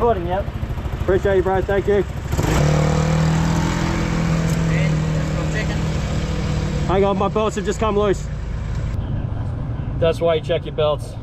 recording, yep. Appreciate you, bro. Thank you. Hang on, my belts have just come loose. That's why you check your belts.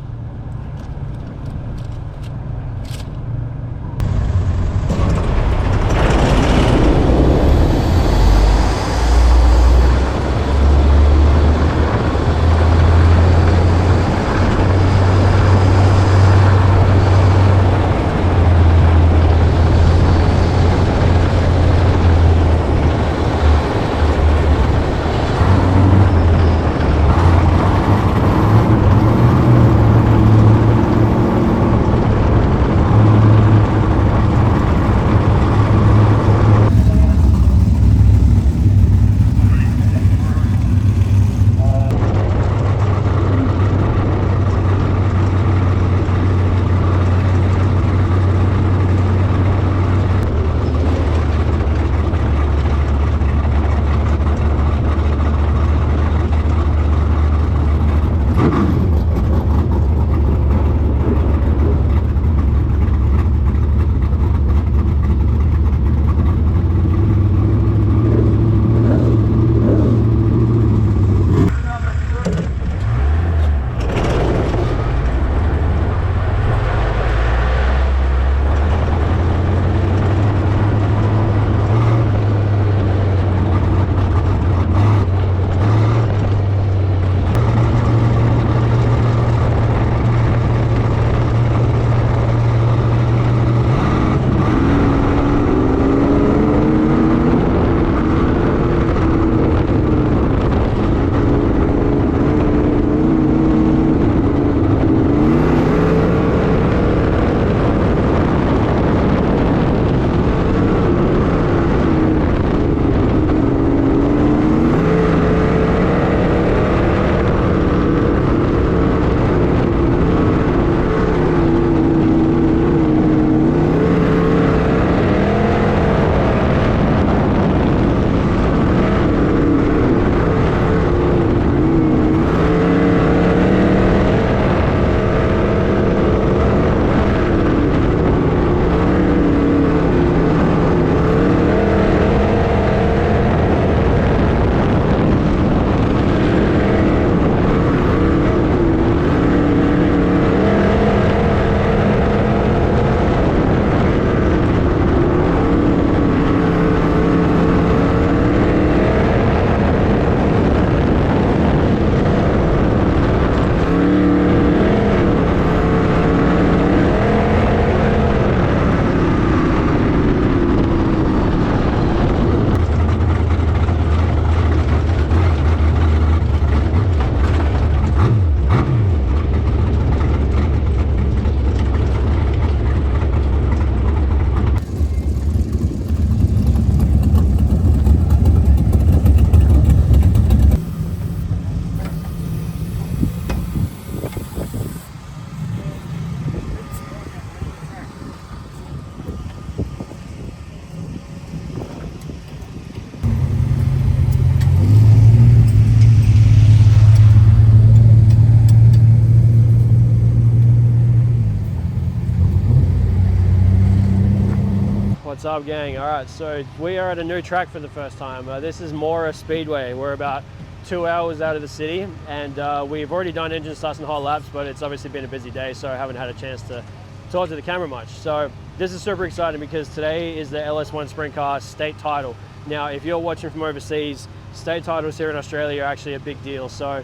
What's up, gang? All right, so we are at a new track for the first time. This is Moora Speedway. We're about 2 hours out of the city, and we've already done engine starts and hot laps, but it's obviously been a busy day, so I haven't had a chance to talk to the camera much. So this is super exciting because today is the LS1 Sprint Car state title. Now, if you're watching from overseas, state titles here in Australia are actually a big deal. So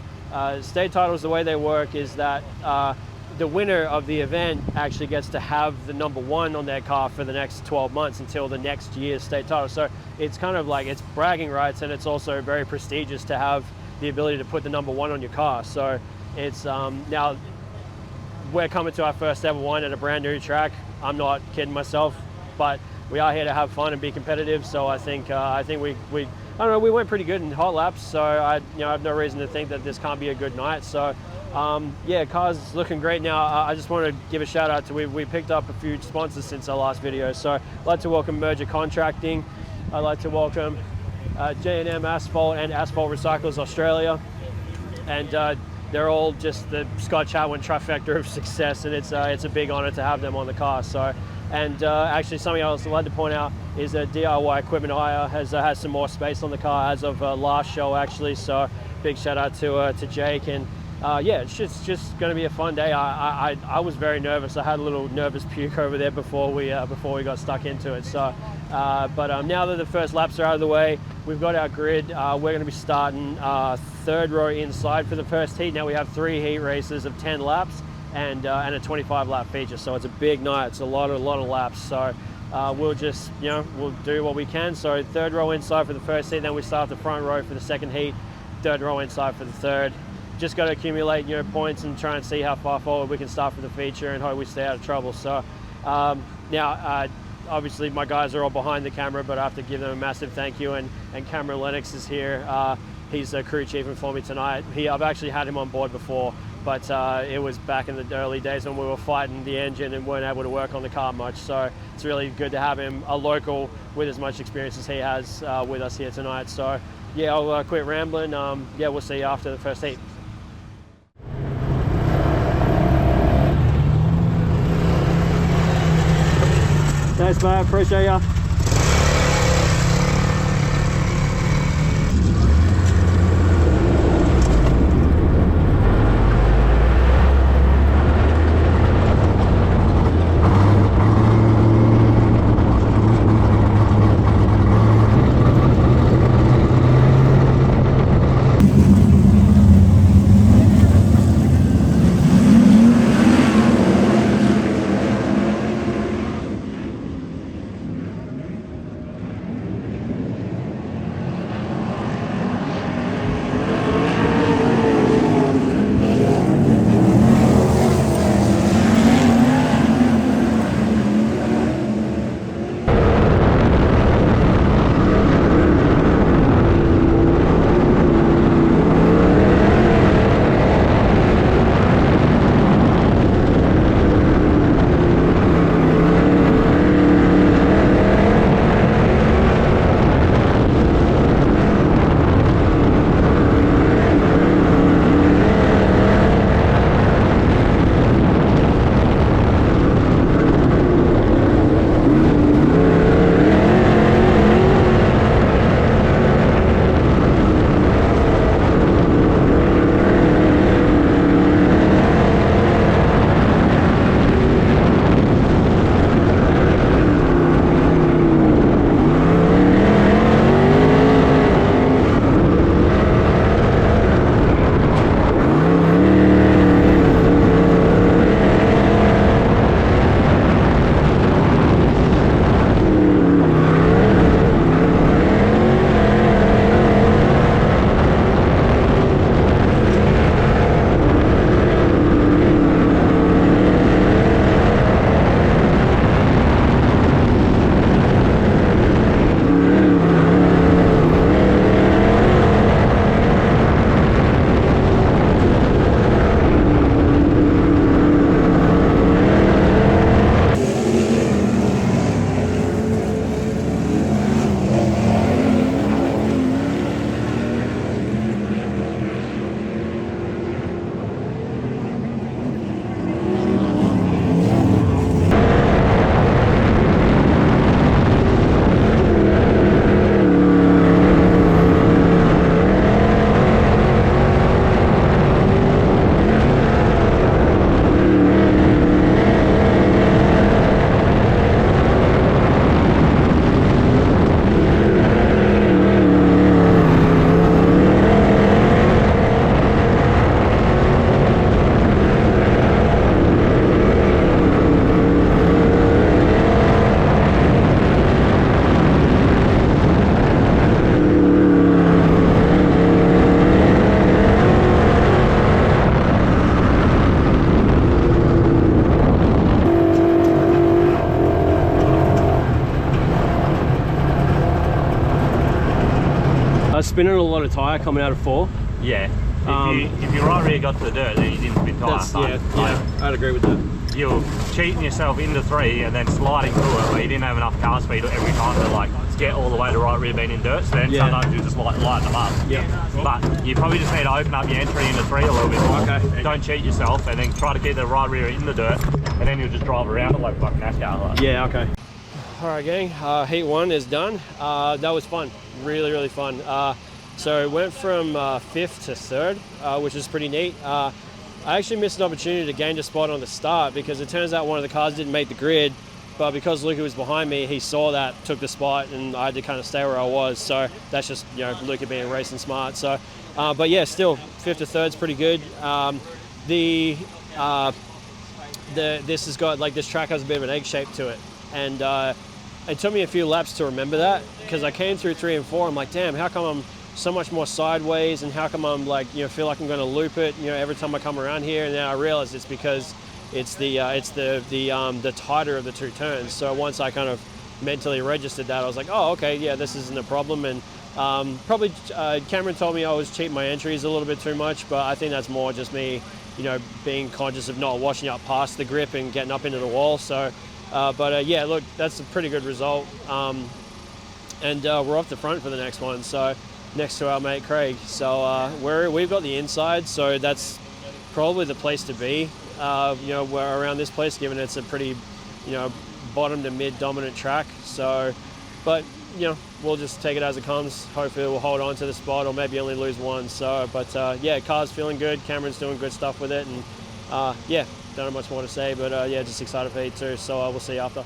state titles, the way they work is that the winner of the event actually gets to have the #1 on their car for the next 12 months until the next year's state title. So it's kind of like, it's bragging rights, and it's also very prestigious to have the ability to put the #1 on your car. So it's now we're coming to our first ever one at a brand new track. I'm not kidding myself, but we are here to have fun and be competitive. So I think we I don't know, we went pretty good in hot laps. So I have no reason to think that this can't be a good night. So yeah, car's looking great now. I just want to give a shout out to, we picked up a few sponsors since our last video. So I'd like to welcome Merger Contracting. I'd like to welcome J&M Asphalt and Asphalt Recyclers Australia. And they're all just the Scott Chatwin trifecta of success, and it's a big honour to have them on the car. So, and actually something else I'd like to point out is that DIY Equipment Hire has some more space on the car as of last show actually. So big shout out to Jake, and yeah, it's just going to be a fun day. I was very nervous. I had a little nervous puke over there before we got stuck into it. So, but now that the first laps are out of the way, we've got our grid. We're going to be starting third row inside for the first heat. Now we have 3 heat races of 10 laps and a 25 lap feature. So it's a big night. It's a lot of laps. So we'll just we'll do what we can. So third row inside for the first heat. Then we start the front row for the second heat. Third row inside for the third. Just got to accumulate points and try and see how far forward we can start for the feature and hope we stay out of trouble. So now obviously my guys are all behind the camera, but I have to give them a massive thank you, and Cameron Lennox is here. He's a crew chief for me tonight. I've actually had him on board before, but it was back in the early days when we were fighting the engine and weren't able to work on the car much. So it's really good to have him, a local with as much experience as he has, with us here tonight. So yeah, I'll quit rambling. Yeah, we'll see you after the first heat. Thanks, mate. Appreciate ya. Spinning a lot of tyre coming out of 4. Yeah. If your right rear got to the dirt, then you didn't spin tyre. Yeah, I'd agree with that. you're cheating yourself into 3 and then sliding through it, but you didn't have enough car speed every time to like get all the way to right rear being in dirt. So then sometimes you just lighten them up. But you probably just need to open up your entry into 3 a little bit more. Okay. Don't cheat yourself, and then try to get the right rear in the dirt, and then you'll just drive around it like a fucking NASCAR. Like. Yeah. Okay. All right, gang. Heat 1 is done. That was fun. Really, really fun. So it went from 5th to 3rd, which is pretty neat. I actually missed an opportunity to gain a spot on the start because it turns out one of the cars didn't make the grid, but because Luca was behind me, he saw that, took the spot, and I had to kind of stay where I was. So that's just, you know, Luca being racing smart. So, but yeah, still 5th to 3rd is pretty good. This has got, like, this track has a bit of an egg shape to it, and it took me a few laps to remember that because I came through 3 and 4. I'm like, damn, how come I'm so much more sideways, and how come I'm like, you know, feel like I'm going to loop it, you know, every time I come around here? And then I realized it's because it's the tighter of the 2 turns. So once I kind of mentally registered that, I was like, oh, okay, yeah, this isn't a problem. And probably Cameron told me I was cheating my entries a little bit too much, but I think that's more just me, you know, being conscious of not washing up past the grip and getting up into the wall. So, yeah, look, that's a pretty good result. And we're off the front for the next one. So next to our mate Craig. So we've got the inside, so that's probably the place to be. You know, we're around this place, given it's a pretty, you know, bottom to mid dominant track. So, but you know, we'll just take it as it comes. Hopefully we'll hold on to the spot, or maybe only lose 1. So, but yeah, car's feeling good. Cameron's doing good stuff with it, and yeah, don't have much more to say. But yeah, just excited for E2. So we'll see you after.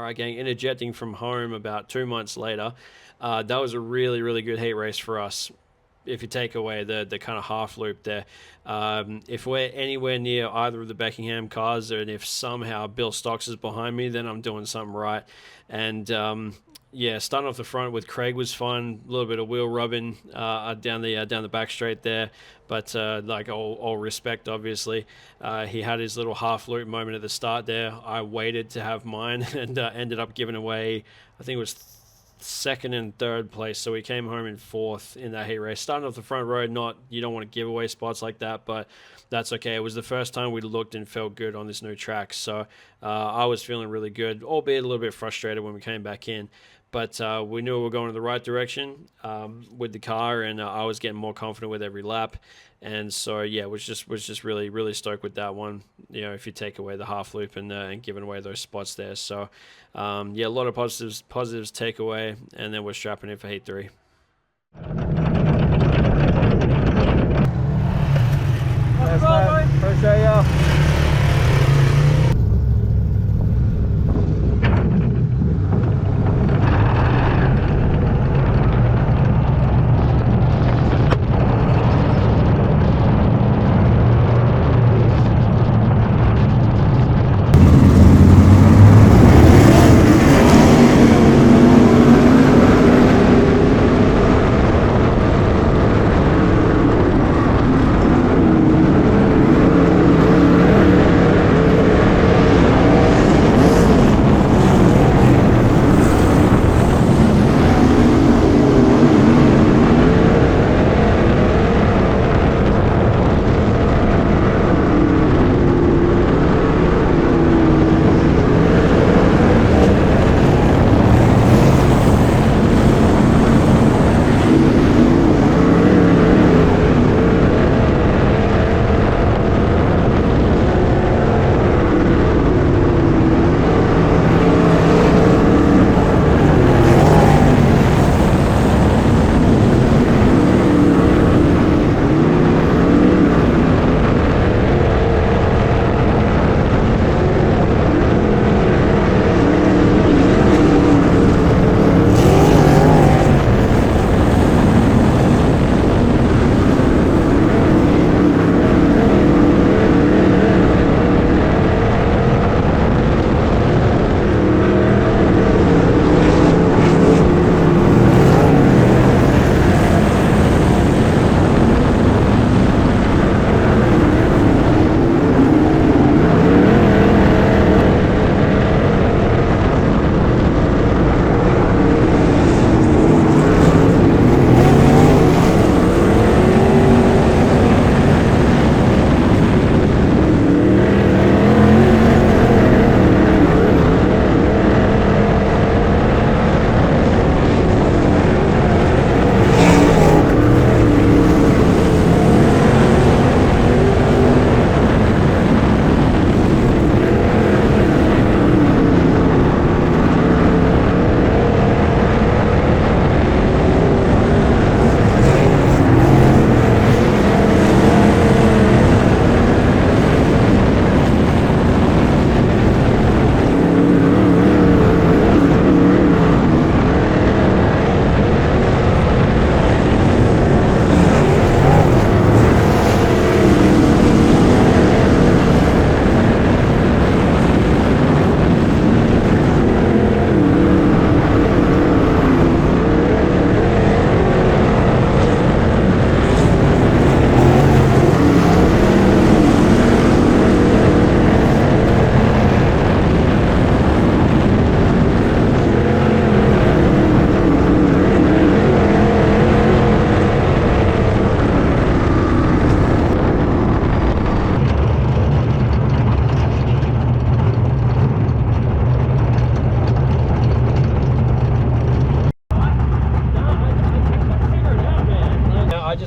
right, gang, interjecting from home about 2 months later, that was a really, really good heat race for us. If you take away the kind of half loop there, if we're anywhere near either of the Beckingham cars, and if somehow Bill Stocks is behind me, then I'm doing something right. And yeah, starting off the front with Craig was fun. A little bit of wheel rubbing down the back straight there, but like all respect, obviously. He had his little half loop moment at the start there. I waited to have mine and ended up giving away, I think it was second and third place, so we came home in fourth in that heat race. Starting off the front row, you don't want to give away spots like that, but that's okay. It was the first time we looked and felt good on this new track, so I was feeling really good, albeit a little bit frustrated when we came back in. But we knew we were going in the right direction with the car, and I was getting more confident with every lap. And so yeah, was just really, really stoked with that one. You know, if you take away the half loop and giving away those spots there. So yeah, a lot of positives take away, and then we're strapping in for heat 3. Thanks, man. Appreciate ya.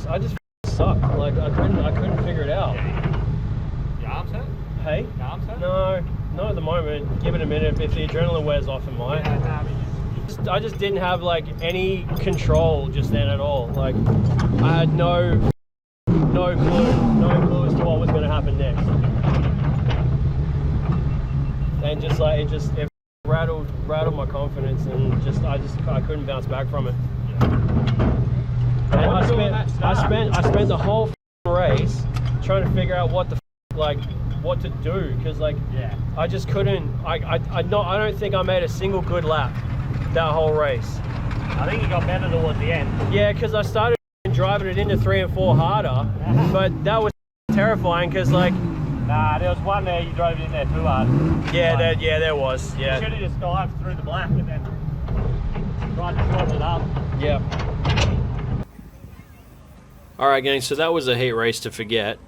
I just sucked. Like I couldn't figure it out. Your arms hurt? Hey? Your arms hurt? No, not at the moment. Give it a minute. If the adrenaline wears off, it might. I just didn't have like any control just then at all. Like I had no clue as to what was going to happen next. And just like it rattled rattled my confidence, and I couldn't bounce back from it. And I spent the whole race trying to figure out what to do, because I just couldn't. I don't think I made a single good lap that whole race. I think you got better towards the end. Yeah, because I started driving it into 3 and 4 harder, but that was terrifying because Nah, there was one there you drove it in there too hard. Yeah, there was. Yeah. You should have just dived through the black and then tried to throttle it up. Yeah. All right, gang. So that was a heat race to forget.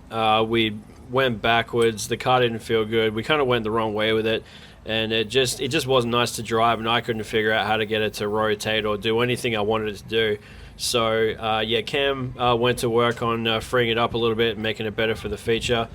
We went backwards. The car didn't feel good. We kind of went the wrong way with it, and it just wasn't nice to drive. And I couldn't figure out how to get it to rotate or do anything I wanted it to do. So Cam went to work on freeing it up a little bit and making it better for the feature.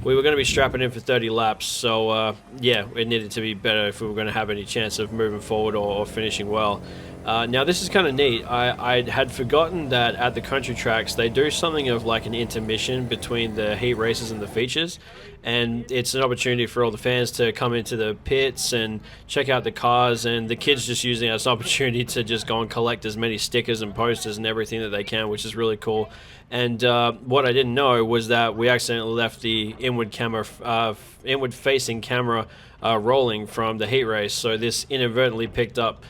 We were going to be strapping in for 30 laps, so it needed to be better if we were going to have any chance of moving forward or finishing well. Now this is kind of neat. I had forgotten that at the country tracks they do something of like an intermission between the heat races and the features, and it's an opportunity for all the fans to come into the pits and check out the cars, and the kids just using it as an opportunity to just go and collect as many stickers and posters and everything that they can, which is really cool. And what I didn't know was that we accidentally left the inward-facing camera rolling from the heat race, so this inadvertently picked up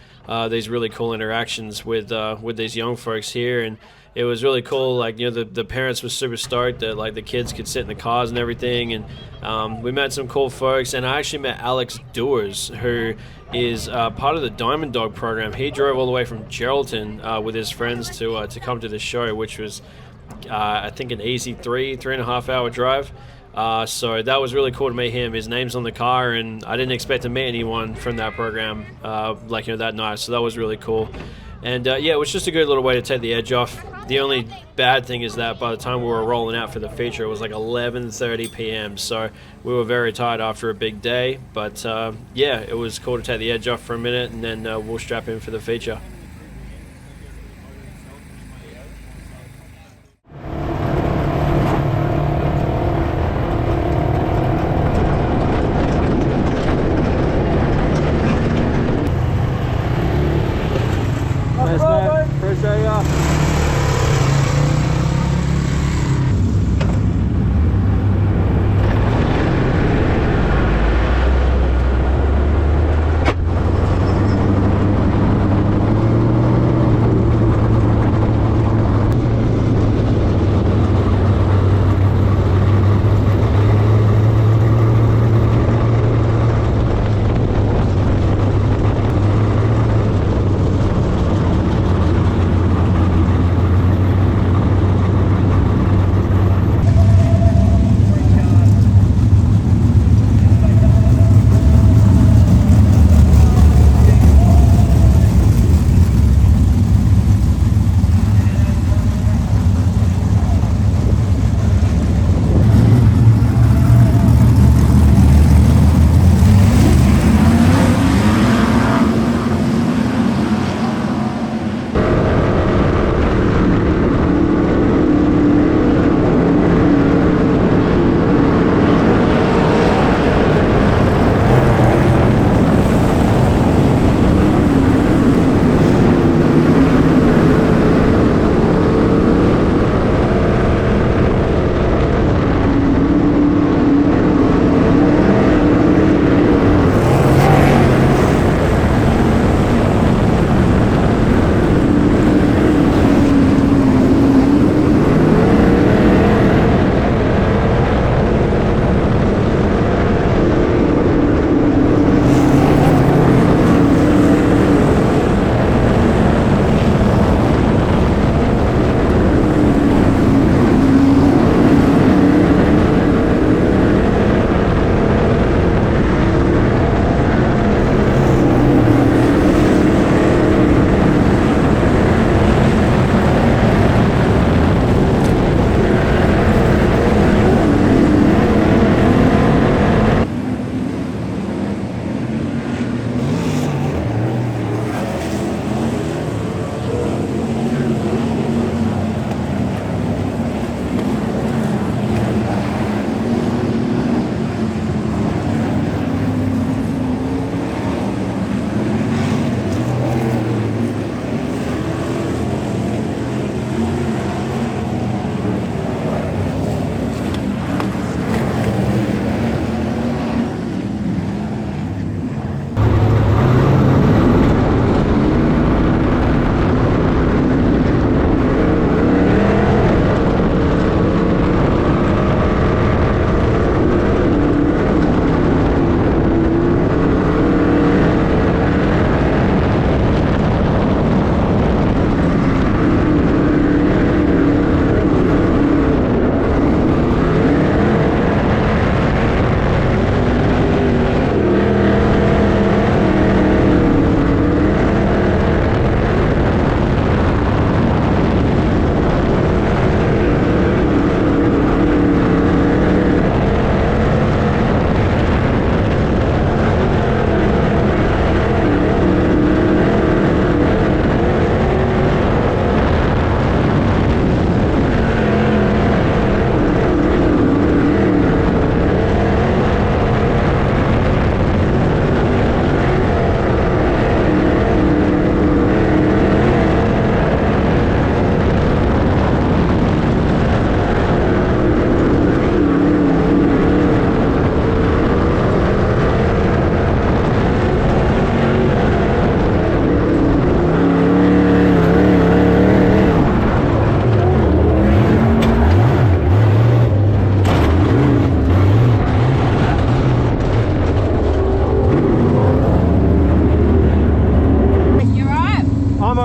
these really cool interactions with these young folks here, and it was really cool. The parents were super stoked that the kids could sit in the cars and everything, and we met some cool folks. And I actually met Alex Dewars, who is part of the Diamond Dog program. He drove all the way from Geraldton with his friends to come to this show, which was I think an easy 3.5 hour drive. So that was really cool to meet him. His name's on the car, and I didn't expect to meet anyone from that program that night. So that was really cool. And it was just a good little way to take the edge off. The only bad thing is that by the time we were rolling out for the feature, it was 11:30 p.m. So we were very tired after a big day. But it was cool to take the edge off for a minute, and then we'll strap in for the feature.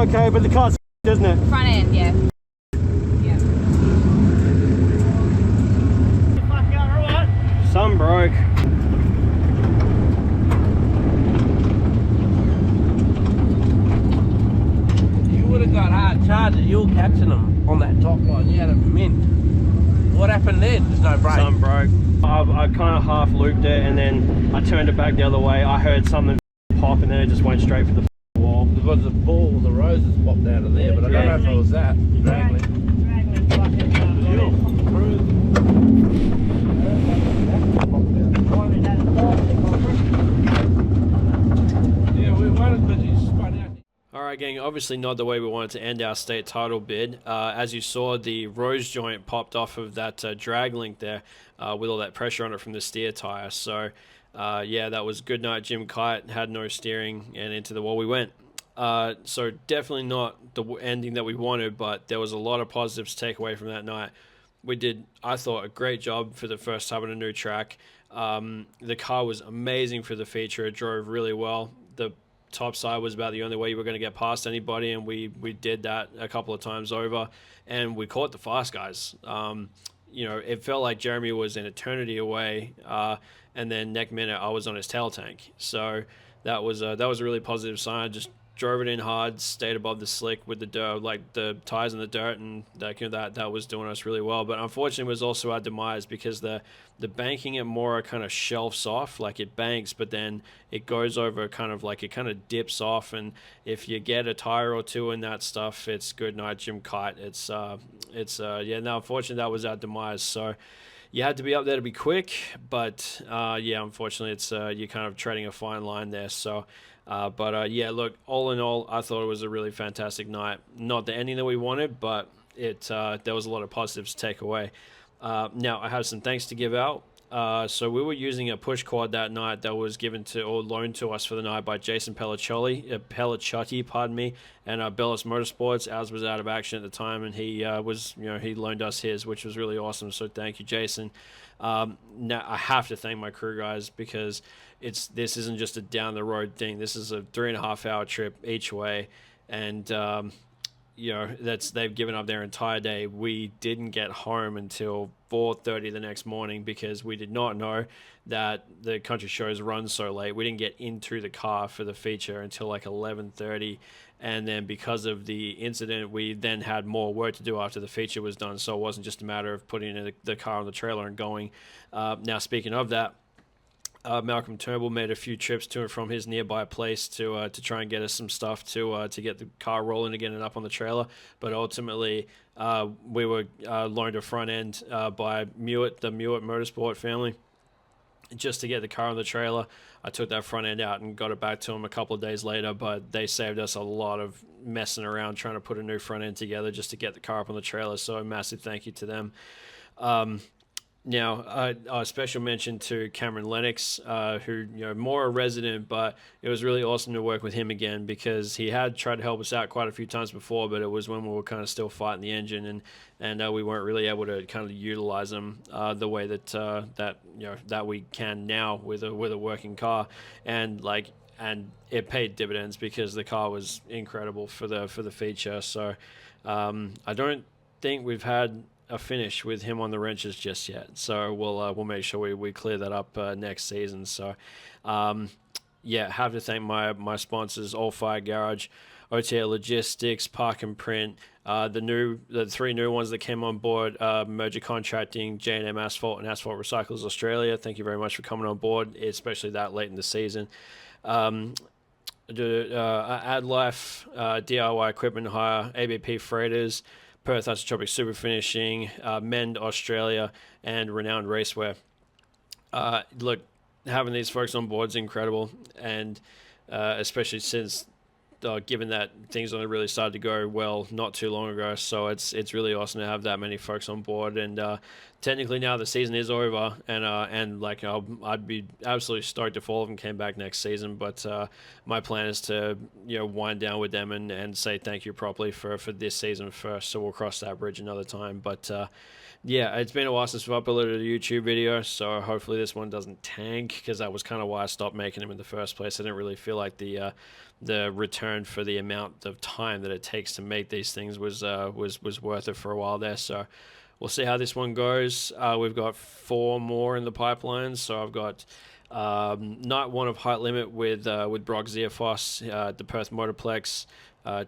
okay, but the car's isn't it? Front end, yeah. Yeah. Some broke. You would have got hard charges. You were catching them on that top line. You had a mint. What happened then? There's no brake. Some broke. I kind of half looped it and then I turned it back the other way. I heard something pop and then it just went straight for the wall. Because the ball, the roses popped out of there, but I don't know if it was that. Yeah, we wanted, but you spun out. Alright gang, obviously not the way we wanted to end our state title bid. As you saw, the rose joint popped off of that drag link there with all that pressure on it from the steer tire. So yeah, that was good night Jim Kite, had no steering and into the wall we went. So definitely not the ending that we wanted, but there was a lot of positives to take away from that night. We did, I thought, a great job for the first time on a new track. The car was amazing for the feature. It drove really well. The top side was about the only way you were going to get past anybody, and we did that a couple of times over, and we caught the fast guys. You know, it felt like Jeremy was an eternity away, and then next minute I was on his tail tank. So that was a really positive sign. Just drove it in hard, stayed above the slick with the dirt, like the tires in the dirt, and that was doing us really well. But unfortunately, it was also our demise because the banking at Moora kind of shelves off, like it banks, but then it goes over kind of like it kind of dips off, and if you get a tire or two in that stuff, it's good night Jim Kite. Yeah. Now, unfortunately, that was our demise. So you had to be up there to be quick, but yeah, unfortunately, it's you're kind of treading a fine line there. So. Yeah, look, all in all, I thought it was a really fantastic night. Not the ending that we wanted, but there was a lot of positives to take away. Now, I have some thanks to give out. So we were using a push quad that night that was given to or loaned to us for the night by Jason Pelliciotti, pardon me, and Bellis Motorsports. Ours was out of action at the time, and he he loaned us his, which was really awesome. So thank you, Jason. Now I have to thank my crew guys because this isn't just a down the road thing. This is a 3.5 hour trip each way, and they've given up their entire day. We didn't get home until 4:30 the next morning because we did not know that the country shows run so late. We didn't get into the car for the feature until like 11:30, and then because of the incident, we then had more work to do after the feature was done. So it wasn't just a matter of putting the car on the trailer and going. Now, speaking of that, Malcolm Turnbull made a few trips to and from his nearby place to try and get us some stuff to get the car rolling again and up on the trailer. But ultimately, we were loaned a front end by the Mewett Motorsport family just to get the car on the trailer. I took that front end out and got it back to them a couple of days later, but they saved us a lot of messing around trying to put a new front end together just to get the car up on the trailer. So a massive thank you to them. Now, a special mention to Cameron Lennox, who, more a resident, but it was really awesome to work with him again because he had tried to help us out quite a few times before, but it was when we were kind of still fighting the engine and we weren't really able to kind of utilize him the way that we can now with a working car, and it paid dividends because the car was incredible for the feature. So I don't think we've had a finish with him on the wrenches just yet, so we'll make sure we clear that up next season. So yeah, have to thank my sponsors, All Fire Garage, OTA Logistics, Park and Print, the three new ones that came on board, Merger Contracting, J&M Asphalt, and Asphalt Recycles Australia. Thank you very much for coming on board, especially that late in the season. AdLife, DIY Equipment Hire, ABP Freighters, Perth Isotropic Super Finishing, Mend Australia, and Renowned Racewear. Look, having these folks on board is incredible, and especially since given that things only really started to go well not too long ago, so it's really awesome to have that many folks on board. And technically now the season is over, and I'd be absolutely stoked if all of them came back next season. But my plan is to wind down with them and say thank you properly for this season first. So we'll cross that bridge another time. But yeah, it's been a while since we've uploaded a YouTube video, so hopefully this one doesn't tank, because that was kind of why I stopped making them in the first place. I didn't really feel like the return shown for the amount of time that it takes to make these things was worth it for a while there. So we'll see how this one goes. We've got 4 more in the pipeline. So I've got night 1 of Height Limit with Brock Ziafos, the Perth Motorplex,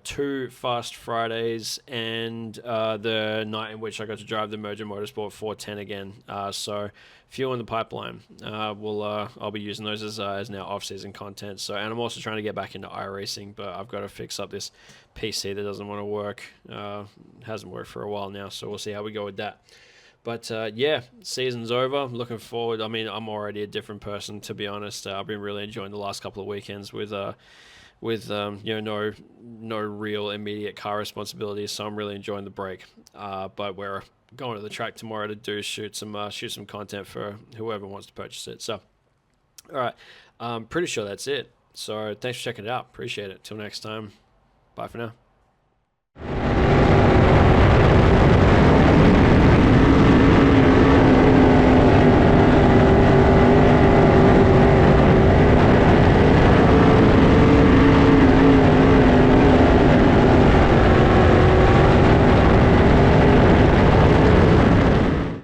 2 Fast Fridays, and the night in which I got to drive the Merger Motorsport 410 again. So few in the pipeline. I'll be using those as now off-season content. So, and I'm also trying to get back into iRacing, but I've got to fix up this PC that doesn't want to work. Hasn't worked for a while now, so we'll see how we go with that. But yeah, season's over. I'm looking forward. I mean, I'm already a different person, to be honest. I've been really enjoying the last couple of weekends with no real immediate car responsibilities, so I'm really enjoying the break. But we're going to the track tomorrow to shoot some content for whoever wants to purchase it. So, all right, I'm pretty sure that's it. So thanks for checking it out. Appreciate it. Till next time. Bye for now.